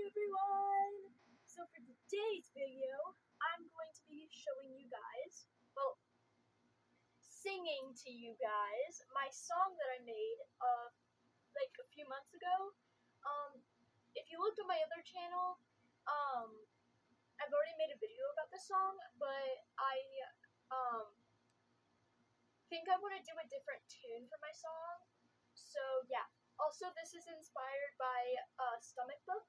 everyone! So for today's video, I'm going to be showing you guys, singing to you guys, my song that I made like a few months ago. If you look at my other channel, I've already made a video about this song, but I think I want to do a different tune for my song. So yeah. Also, this is inspired by Stomach Book.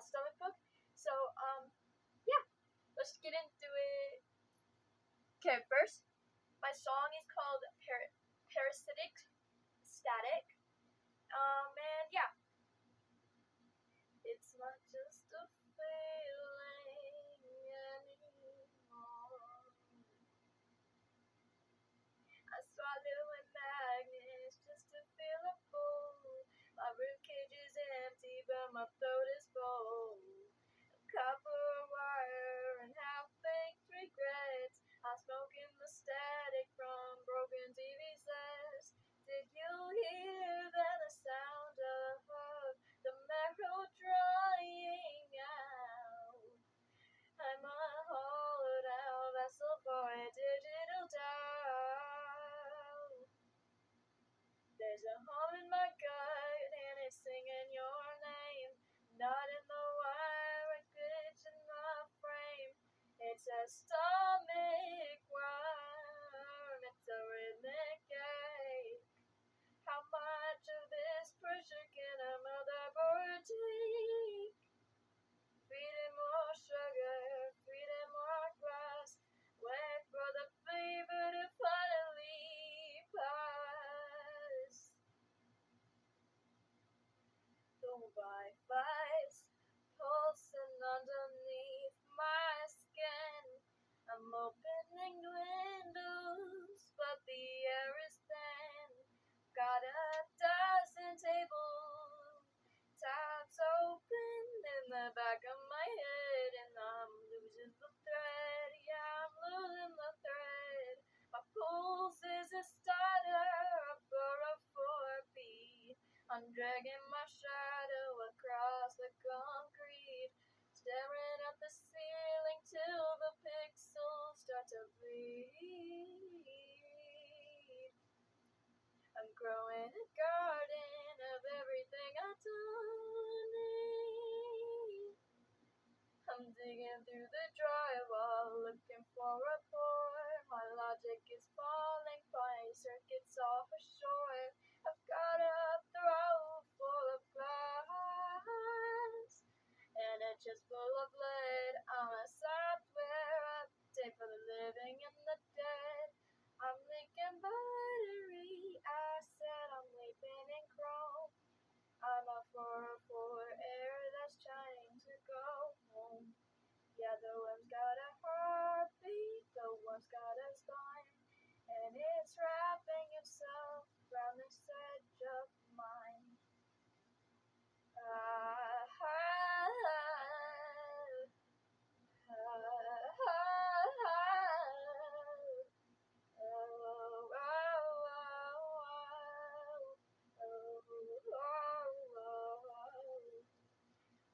Stomach Book. So yeah, let's get into it. Okay, first, my song is called Parasitic Static. And yeah, it's not just a feeling anymore. I swallow a magnet just to feel a full. My ribcage is empty, but my throat is full. Copper wire and half-baked regrets. I smoke in the static from broken TV sets. Did you hear that the sound of the marrow drying out? I'm a hollowed out vessel for a digital doubt. There's a hum in my gut and it's singing your name. Not in the wire, a glitch in the frame. It's a stomach worm, it's a rhythmic ache. How much of this pressure can a motherboard take? Feed it more sugar, feed it more glass. Wait for the fever to finally pass. The Wi-Fi's pulsing underneath my skin. I'm opening windows, but the air is thin. Got a dozen table tabs open in the back of my head, and I'm losing the thread. Yeah, I'm losing the thread. My pulse is a starter for a 4-beat. I'm dragging my shadow across the concrete, staring at the ceiling till the pixels start to bleed. I'm growing a garden of everything I don't need. I'm digging through the drywall, looking for a pore. My logic is falling, my circuits off ashore. I've got a throat full of glass, and it's just full of lead. I'm a software update for the living and the dead. I'm leaking battery acid, I'm leaping in chrome. I'm a 404 air that's trying to go home. Yeah, the worm's got a heartbeat, the worm's got a spine, and it's wrapping itself around this edge of mine.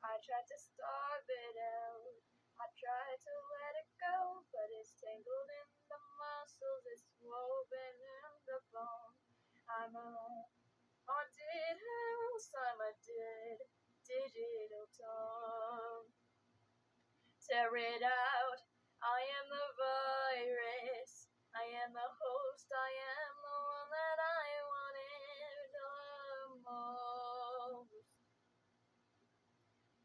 I tried to starve it out. I tried to let it go, but it's tangled in the muscles, it's woven in the bone. I'm a haunted house, I'm a dead digital tongue. Tear it out, I am the virus. I am the host, I am the one that I wanted the most.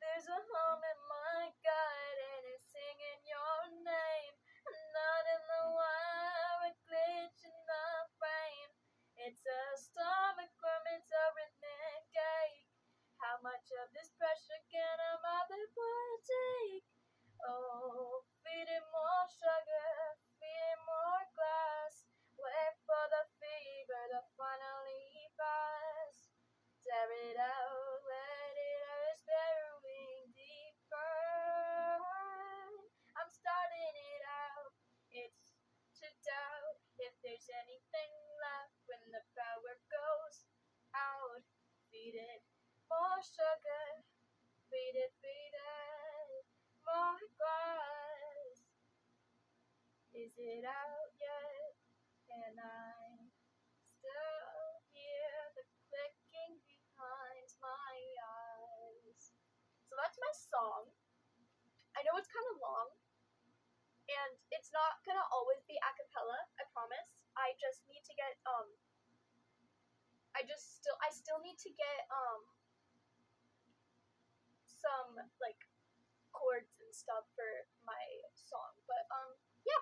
There's a hum in my gut and it's singing your name. Not in the wire, a glitch in the frame. It's a stomach worm, it's a rhythmic ache. How much of this pressure can a motherboard take? Oh, feed it more sugar, feed it more glass. Wait for the fever to finally pass. Tear it out, let it out, it's burrowing deeper. I'm starting it out, it's to doubt if there's anything left when the power goes out. Feed it more sugar, feed Is it out yet? Can I still hear the clicking behind my eyes? So that's my song. I know it's kind of long, and it's not gonna always be a cappella, I promise. I just need to get I still need to get some like chords and stuff for my song. But yeah.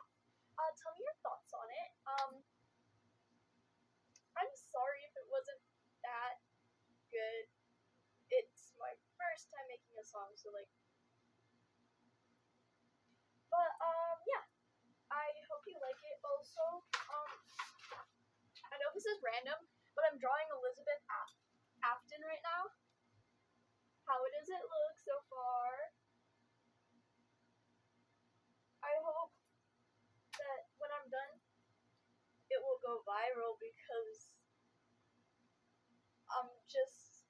Tell me your thoughts on it. I'm sorry if it wasn't that good. It's my first time making a song, so like but yeah. I hope you like it also. I know this is random, but I'm drawing Elizabeth Afton right now. How does it look so far? I hope that when I'm done, it will go viral because I'm just